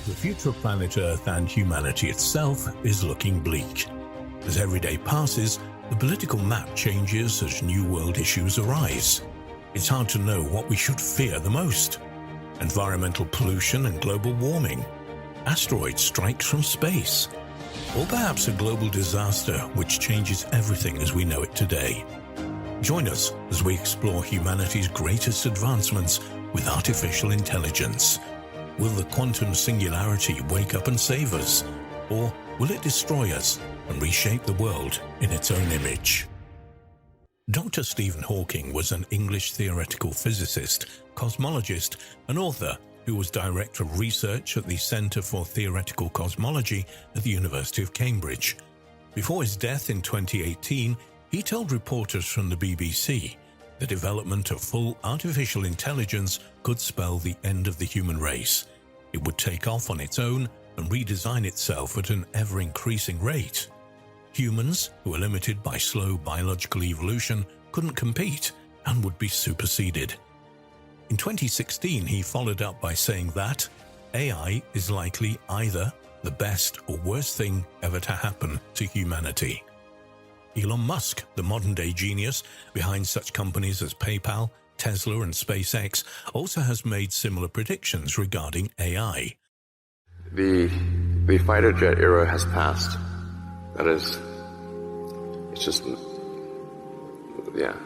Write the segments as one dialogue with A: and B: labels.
A: The future of planet Earth and humanity itself is looking bleak. As every day passes, the political map changes as new world issues arise. It's hard to know what we should fear the most. Environmental pollution and global warming, asteroid strikes from space, or perhaps a global disaster which changes everything as we know it today. Join us as we explore humanity's greatest advancements with artificial intelligence. Will the quantum singularity wake up and save us? Or will it destroy us and reshape the world in its own image? Dr. Stephen Hawking was an English theoretical physicist, cosmologist, and author who was Director of Research at the Centre for Theoretical Cosmology at the University of Cambridge. Before his death in 2018, he told reporters from the BBC the development of full artificial intelligence could spell the end of the human race. It would take off on its own and redesign itself at an ever-increasing rate. Humans, who are limited by slow biological evolution, couldn't compete and would be superseded. In 2016, he followed up by saying that AI is likely either the best or worst thing ever to happen to humanity. Elon Musk, the modern-day genius behind such companies as PayPal, Tesla and SpaceX, also has made similar predictions regarding AI.
B: The fighter jet era has passed. That is, it's just, the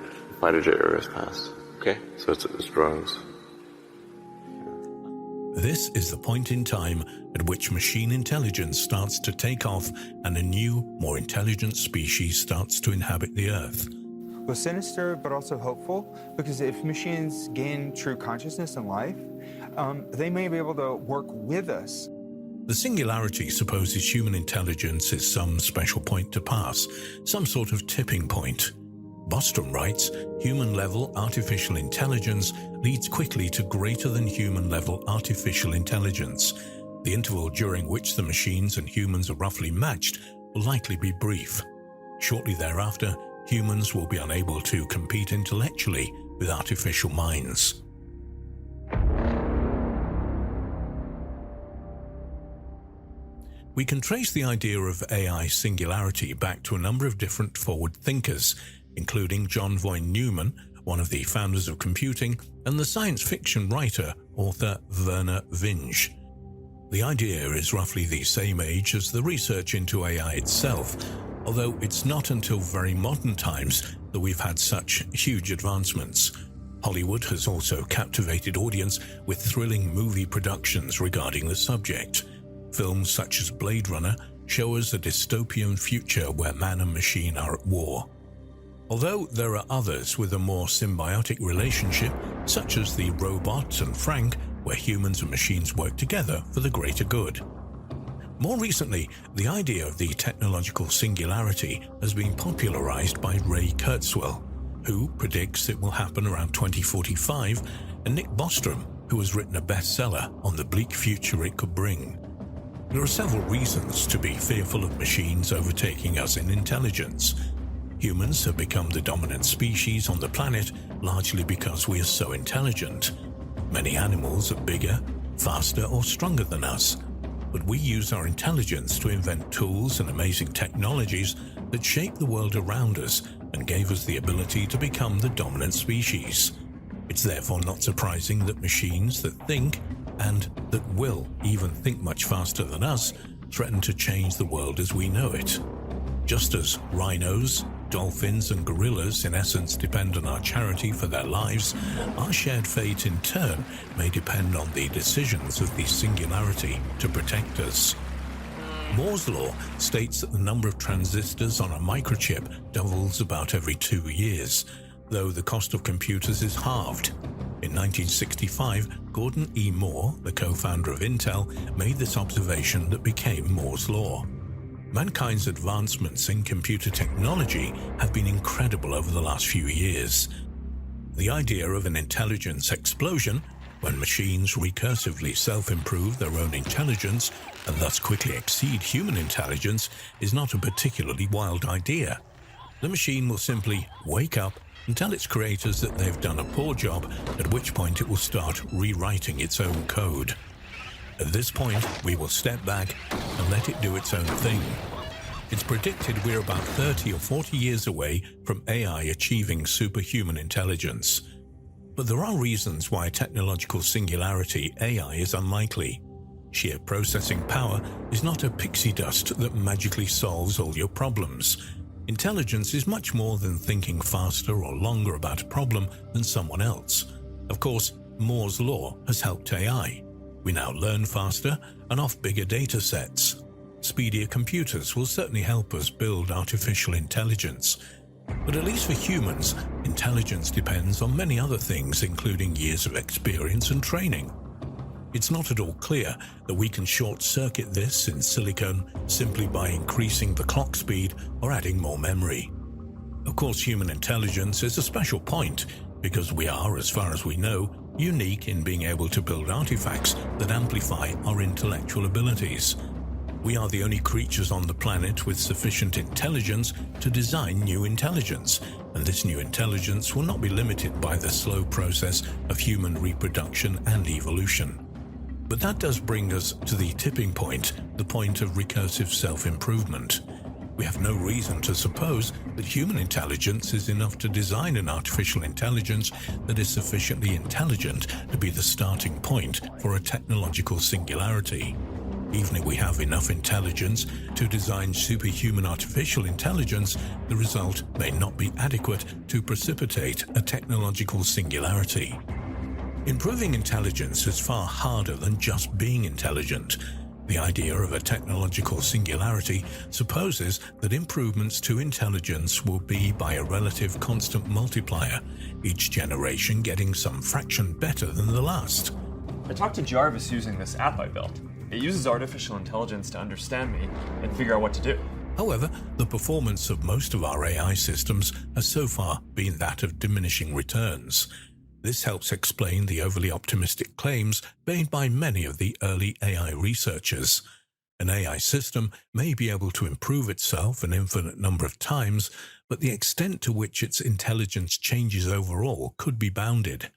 B: fighter jet era has passed. Okay, so it's drones.
A: This is the point in time at which machine intelligence starts to take off and a new, more intelligent species starts to inhabit the Earth.
C: Well, sinister, but also hopeful, because if machines gain true consciousness and life, they may be able to work with us.
A: The singularity supposes human intelligence is some special point to pass, some sort of tipping point. Bostrom writes, human-level artificial intelligence leads quickly to greater than human-level artificial intelligence. The interval during which the machines and humans are roughly matched will likely be brief. Shortly thereafter, humans will be unable to compete intellectually with artificial minds. We can trace the idea of AI singularity back to a number of different forward thinkers, including John Von Neumann, one of the founders of computing, and the science fiction writer, author Vernor Vinge. The idea is roughly the same age as the research into AI itself, although it's not until very modern times that we've had such huge advancements. Hollywood has also captivated audience with thrilling movie productions regarding the subject. Films such as Blade Runner show us a dystopian future where man and machine are at war. Although there are others with a more symbiotic relationship, such as The Robot and Frank, where humans and machines work together for the greater good. More recently, the idea of the technological singularity has been popularized by Ray Kurzweil, who predicts it will happen around 2045, and Nick Bostrom, who has written a bestseller on the bleak future it could bring. There are several reasons to be fearful of machines overtaking us in intelligence. Humans have become the dominant species on the planet largely because we are so intelligent. Many animals are bigger, faster, or stronger than us, but we use our intelligence to invent tools and amazing technologies that shape the world around us and gave us the ability to become the dominant species. It's therefore not surprising that machines that think, and that will even think much faster than us, threaten to change the world as we know it. Just as rhinos, dolphins and gorillas in essence depend on our charity for their lives, our shared fate in turn may depend on the decisions of the singularity to protect us. Moore's law states that the number of transistors on a microchip doubles about every 2 years, though the cost of computers is halved. In 1965, Gordon E. Moore, the co-founder of Intel, made this observation that became Moore's law. Mankind's advancements in computer technology have been incredible over the last few years. The idea of an intelligence explosion, when machines recursively self-improve their own intelligence and thus quickly exceed human intelligence, is not a particularly wild idea. The machine will simply wake up and tell its creators that they've done a poor job, at which point it will start rewriting its own code. At this point, we will step back and let it do its own thing. It's predicted we're about 30 or 40 years away from AI achieving superhuman intelligence. But there are reasons why technological singularity AI is unlikely. Sheer processing power is not a pixie dust that magically solves all your problems. Intelligence is much more than thinking faster or longer about a problem than someone else. Of course, Moore's law has helped AI. We now learn faster and off bigger data sets. Speedier computers will certainly help us build artificial intelligence. But at least for humans, intelligence depends on many other things, including years of experience and training. It's not at all clear that we can short-circuit this in silicon simply by increasing the clock speed or adding more memory. Of course, human intelligence is a special point because we are, as far as we know, unique in being able to build artifacts that amplify our intellectual abilities. We are the only creatures on the planet with sufficient intelligence to design new intelligence, and this new intelligence will not be limited by the slow process of human reproduction and evolution. But that does bring us to the tipping point, the point of recursive self-improvement. We have no reason to suppose that human intelligence is enough to design an artificial intelligence that is sufficiently intelligent to be the starting point for a technological singularity. Even if we have enough intelligence to design superhuman artificial intelligence, the result may not be adequate to precipitate a technological singularity. Improving intelligence is far harder than just being intelligent. The idea of a technological singularity supposes that improvements to intelligence will be by a relative constant multiplier, each generation getting some fraction better than the last.
D: I talked to Jarvis using this app I built. It uses artificial intelligence to understand me and figure out what to do.
A: However, the performance of most of our AI systems has so far been that of diminishing returns. This helps explain the overly optimistic claims made by many of the early AI researchers. An AI system may be able to improve itself an infinite number of times, but the extent to which its intelligence changes overall could be bounded.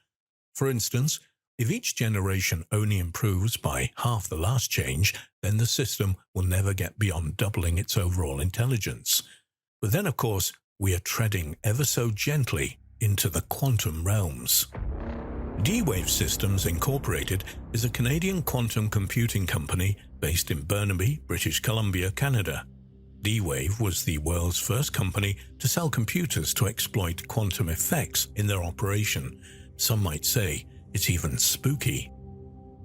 A: For instance, if each generation only improves by half the last change, then the system will never get beyond doubling its overall intelligence. But then, of course, we are treading ever so gently into the quantum realms. D-Wave Systems Incorporated is a Canadian quantum computing company based in Burnaby, British Columbia, Canada. D-Wave was the world's first company to sell computers to exploit quantum effects in their operation. Some might say it's even spooky.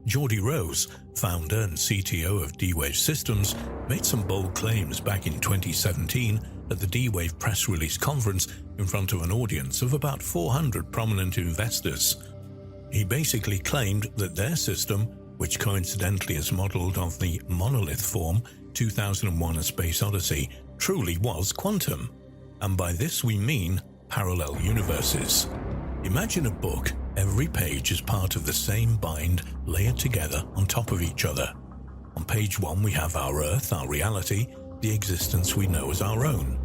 A: Geordie Rose, founder and CTO of D-Wave Systems, made some bold claims back in 2017 at the D-Wave press release conference in front of an audience of about 400 prominent investors. He basically claimed that their system, which coincidentally is modeled on the monolith form 2001: A Space Odyssey, truly was quantum. And by this we mean parallel universes. Imagine a book. Every page is part of the same bind layered together on top of each other. On page 1 we have our Earth, our reality, the existence we know as our own.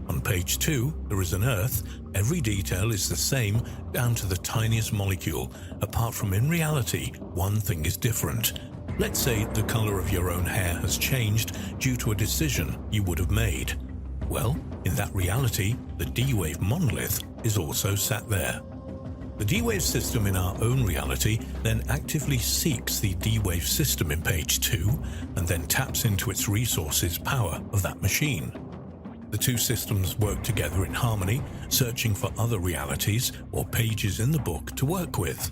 A: On page 2 there is an Earth. Every detail is the same down to the tiniest molecule, apart from in reality one thing is different. Let's say the color of your own hair has changed due to a decision you would have made. Well, in that reality, the D-Wave monolith is also sat there. The D-Wave system in our own reality then actively seeks the D-Wave system in page 2 and then taps into its resources power of that machine. The two systems work together in harmony, searching for other realities or pages in the book to work with.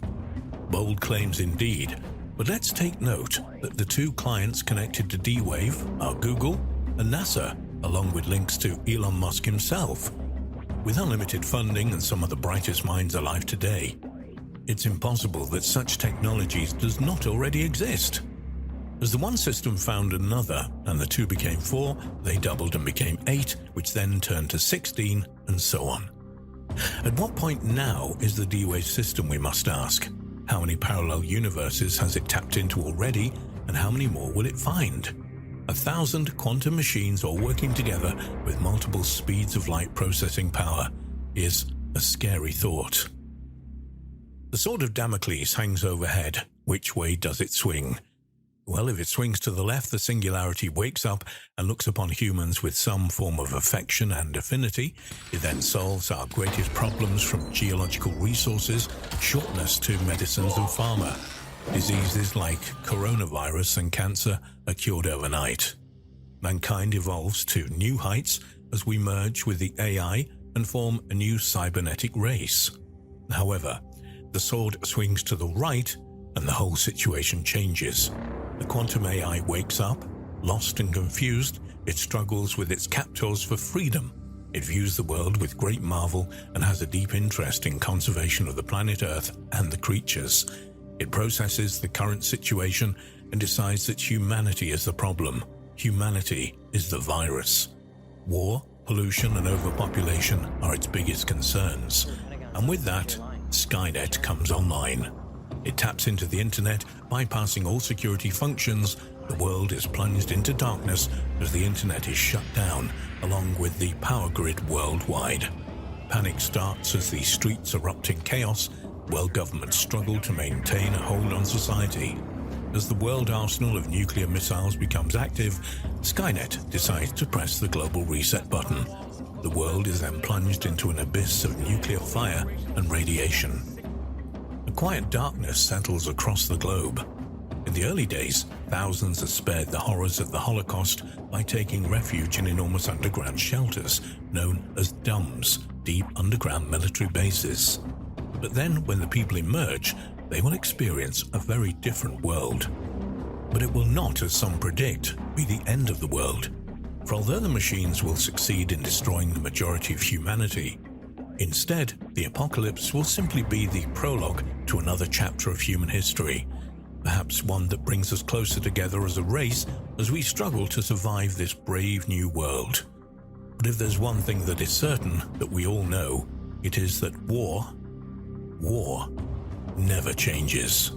A: Bold claims indeed, but let's take note that the two clients connected to D-Wave are Google and NASA, along with links to Elon Musk himself. With unlimited funding and some of the brightest minds alive today, it's impossible that such technologies does not already exist. As the one system found another and the two became 4, they doubled and became 8, which then turned to 16, and so on. At what point now is the D-Wave system, we must ask? How many parallel universes has it tapped into already, and how many more will it find? 1,000 quantum machines all working together with multiple speeds of light processing power is a scary thought. The sword of Damocles hangs overhead. Which way does it swing? Well, if it swings to the left, the singularity wakes up and looks upon humans with some form of affection and affinity. It then solves our greatest problems, from geological resources, shortness to medicines and pharma. Diseases like coronavirus and cancer are cured overnight. Mankind evolves to new heights as we merge with the AI and form a new cybernetic race. However, the sword swings to the right and the whole situation changes. The quantum AI wakes up, lost and confused. It struggles with its captors for freedom. It views the world with great marvel and has a deep interest in conservation of the planet Earth and the creatures. It processes the current situation and decides that humanity is the problem. Humanity is the virus. War, pollution, and overpopulation are its biggest concerns. And with that, Skynet comes online. It taps into the internet, bypassing all security functions. The world is plunged into darkness as the internet is shut down, along with the power grid worldwide. Panic starts as the streets erupt in chaos. World governments struggle to maintain a hold on society. As the world arsenal of nuclear missiles becomes active, Skynet decides to press the global reset button. The world is then plunged into an abyss of nuclear fire and radiation. A quiet darkness settles across the globe. In the early days, thousands are spared the horrors of the Holocaust by taking refuge in enormous underground shelters known as DUMBs, deep underground military bases. But then, when the people emerge, they will experience a very different world. But it will not, as some predict, be the end of the world. For although the machines will succeed in destroying the majority of humanity, instead, the apocalypse will simply be the prologue to another chapter of human history, perhaps one that brings us closer together as a race as we struggle to survive this brave new world. But if there's one thing that is certain that we all know, it is that war never changes.